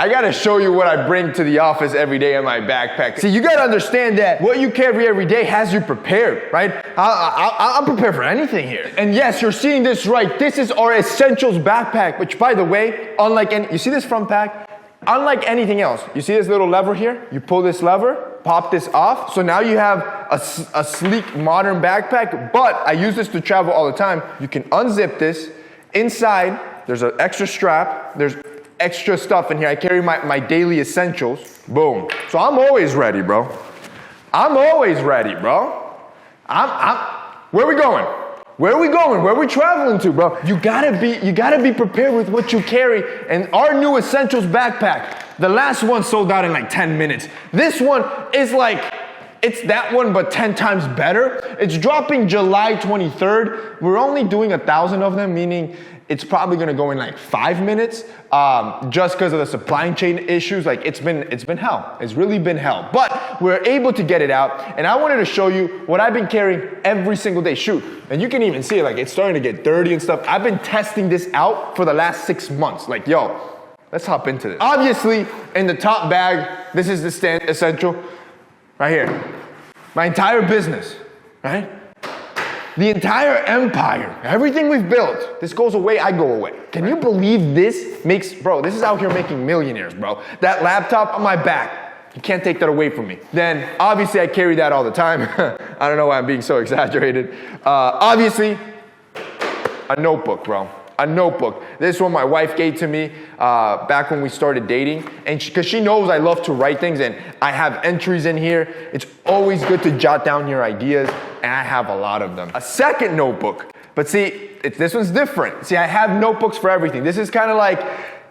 I gotta show you what I bring to the office every day in my backpack. See, you gotta understand that what you carry every day has you prepared, right? I'm prepared for anything here. And yes, you're seeing this right. This is our essentials backpack, which by the way, unlike any, you see this front pack? Unlike anything else, you see this little lever here? You pull this lever, pop this off. So now you have a sleek, modern backpack, but I use this to travel all the time. You can unzip this. Inside, there's an extra strap. There's extra stuff in here. I carry my daily essentials. Boom. So I'm always ready, bro. I'm always ready, bro. Where are we going? Where are we going? Where are we traveling to, bro? You gotta be prepared with what you carry. And our new essentials backpack, the last one sold out in like 10 minutes. This one is like, it's that one, but 10 times better. It's dropping July 23rd. We're only doing 1,000 of them, meaning it's probably gonna go in like 5 minutes, just because of the supply chain issues. Like it's been hell. It's really been hell. But we're able to get it out, and I wanted to show you what I've been carrying every single day. Shoot, and you can even see it, like it's starting to get dirty and stuff. I've been testing this out for the last 6 months. Like, yo, let's hop into this. Obviously, in the top bag, this is the essential, right here. My entire business, right? The entire empire, everything we've built, this goes away, I go away. Can you believe this makes, bro, this is out here making millionaires, bro. That laptop on my back, you can't take that away from me. Then, obviously, I carry that all the time. I don't know why I'm being so exaggerated. Obviously, a notebook, bro. A notebook. This one my wife gave to me back when we started dating. And because she knows I love to write things and I have entries in here. It's always good to jot down your ideas, and I have a lot of them. A second notebook. But see, this one's different. See, I have notebooks for everything. This is kind of like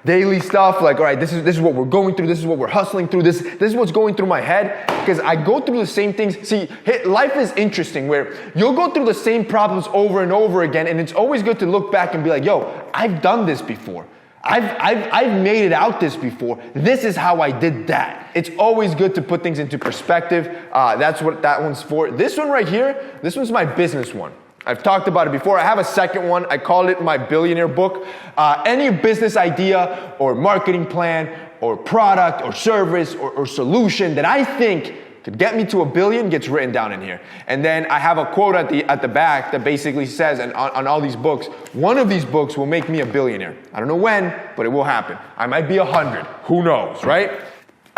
daily stuff, like, all right, this is what we're going through, this is what we're hustling through, this is what's going through my head, because I go through the same things. See, life is interesting where you'll go through the same problems over and over again, and it's always good to look back and be like, yo, I've done this before. I've made it out this before. This is how I did that. It's always good to put things into perspective. That's what that one's for. This one right here, this one's my business one. I've talked about it before. I have a second one. I call it my billionaire book. Any business idea or marketing plan or product or service or solution that I think could get me to $1 billion gets written down in here. And then I have a quote at the back that basically says, and on all these books, one of these books will make me a billionaire. I don't know when, but it will happen. I might be 100. Who knows, right?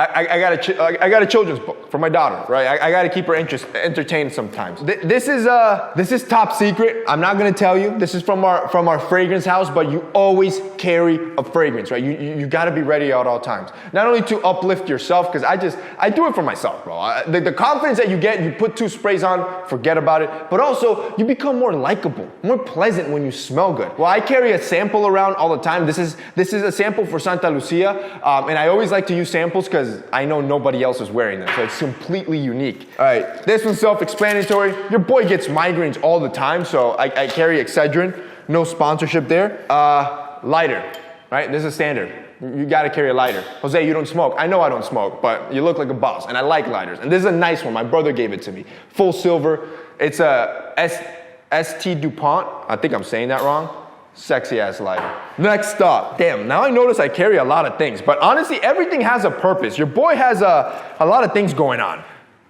I got a children's book for my daughter, right? I got to keep her entertained sometimes. This is top secret. I'm not gonna tell you. This is from our fragrance house, but you always carry a fragrance, right? You got to be ready at all times. Not only to uplift yourself, because I do it for myself, bro. The confidence that you get, you put 2 sprays on, forget about it. But also, you become more likable, more pleasant when you smell good. Well, I carry a sample around all the time. This is a sample for Santa Lucia, and I always like to use samples because I know nobody else is wearing them, so it's completely unique. All right, this one's self-explanatory. Your boy gets migraines all the time, so I carry Excedrin. No sponsorship there. Lighter, right? This is standard. You gotta carry a lighter. Jose, you don't smoke. I know I don't smoke, but you look like a boss, and I like lighters. And this is a nice one. My brother gave it to me. Full silver. It's a ST DuPont. I think I'm saying that wrong. Sexy ass lighter. Next stop. Damn, now I notice I carry a lot of things, but honestly, everything has a purpose. Your boy has a lot of things going on.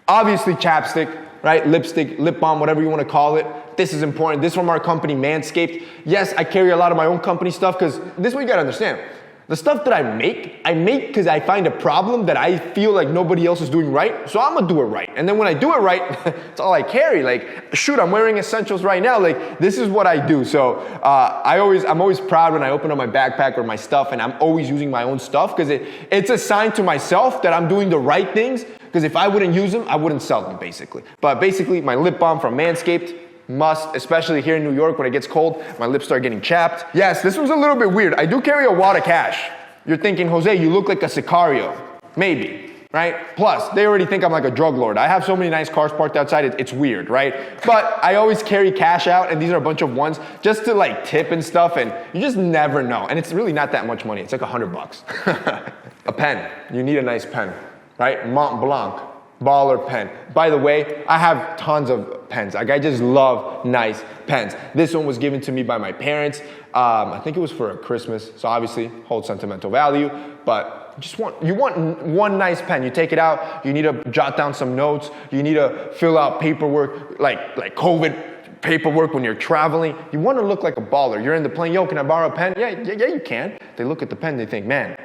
Obviously, chapstick, right? Lipstick, lip balm, whatever you want to call it. This is important. This is from our company, Manscaped. Yes, I carry a lot of my own company stuff because this is what you gotta understand. The stuff that I make because I find a problem that I feel like nobody else is doing right, so I'm gonna do it right. And then when I do it right, it's all I carry. Like, shoot, I'm wearing essentials right now. Like, this is what I do. So I'm always proud when I open up my backpack or my stuff, and I'm always using my own stuff because it's a sign to myself that I'm doing the right things. Because if I wouldn't use them, I wouldn't sell them, basically. But basically, my lip balm from Manscaped. Must, especially here in New York when it gets cold, my lips start getting chapped. Yes, this one's a little bit weird. I do carry a wad of cash. You're thinking, Jose, you look like a Sicario. Maybe, right? Plus, they already think I'm like a drug lord. I have so many nice cars parked outside, it's weird, right? But I always carry cash out, and these are a bunch of ones just to like tip and stuff, and you just never know. And it's really not that much money. It's like $100. A pen. You need a nice pen, right? Mont Blanc. Baller pen. By the way, I have tons of pens. Like, I just love nice pens. This one was given to me by my parents. I think it was for a Christmas, so obviously holds sentimental value, but You want one nice pen. You take it out, you need to jot down some notes, you need to fill out paperwork, like COVID paperwork when you're traveling. You want to look like a baller. You're in the plane, yo, can I borrow a pen? Yeah, you can. They look at the pen, they think, man,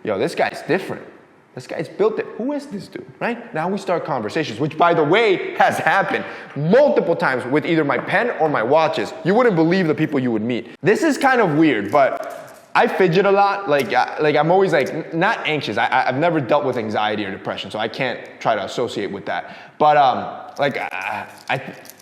yo, this guy's different. This guy's built it. Who is this dude, right? Now we start conversations, which by the way, has happened multiple times with either my pen or my watches. You wouldn't believe the people you would meet. This is kind of weird, but I fidget a lot. Like I'm always like, not anxious. I've never dealt with anxiety or depression, so I can't try to associate with that. But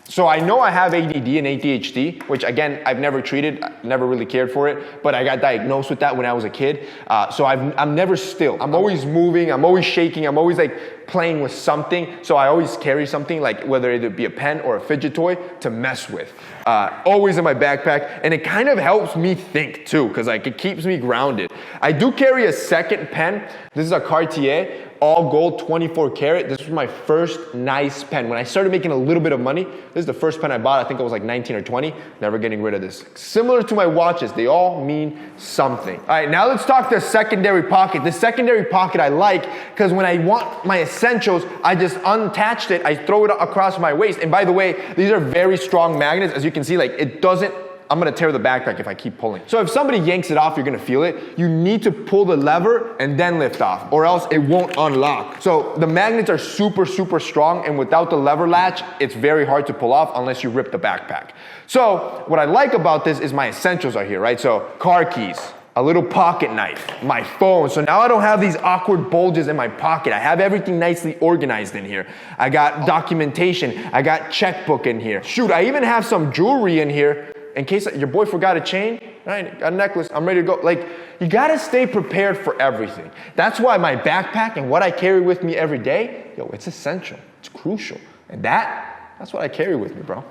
so I know I have ADD and ADHD, which again, I've never treated, never really cared for it, but I got diagnosed with that when I was a kid. So I'm never still. I'm always moving, I'm always shaking, I'm always like playing with something. So I always carry something, like whether it be a pen or a fidget toy to mess with. Always in my backpack, and it kind of helps me think too, because like it keeps me grounded. I do carry a second pen. This is a Cartier, all gold, 24 karat. This was my first nice pen. When I started making a little bit of money, this is the first pen I bought. I think I was like 19 or 20. Never getting rid of this. Similar to my watches, they all mean something. All right, now let's talk the secondary pocket. The secondary pocket I like because when I want my essentials, I just unattached it. I throw it across my waist. And by the way, these are very strong magnets. As you can see, like it doesn't, I'm gonna tear the backpack if I keep pulling. So if somebody yanks it off, you're gonna feel it. You need to pull the lever and then lift off, or else it won't unlock. So the magnets are super, super strong, and without the lever latch, it's very hard to pull off unless you rip the backpack. So what I like about this is my essentials are here, right? So car keys, a little pocket knife, my phone. So now I don't have these awkward bulges in my pocket. I have everything nicely organized in here. I got documentation, I got checkbook in here. Shoot, I even have some jewelry in here in case your boy forgot a chain, right? Got a necklace, I'm ready to go. Like, you gotta stay prepared for everything. That's why my backpack and what I carry with me every day, yo, it's essential, it's crucial. And that's what I carry with me, bro.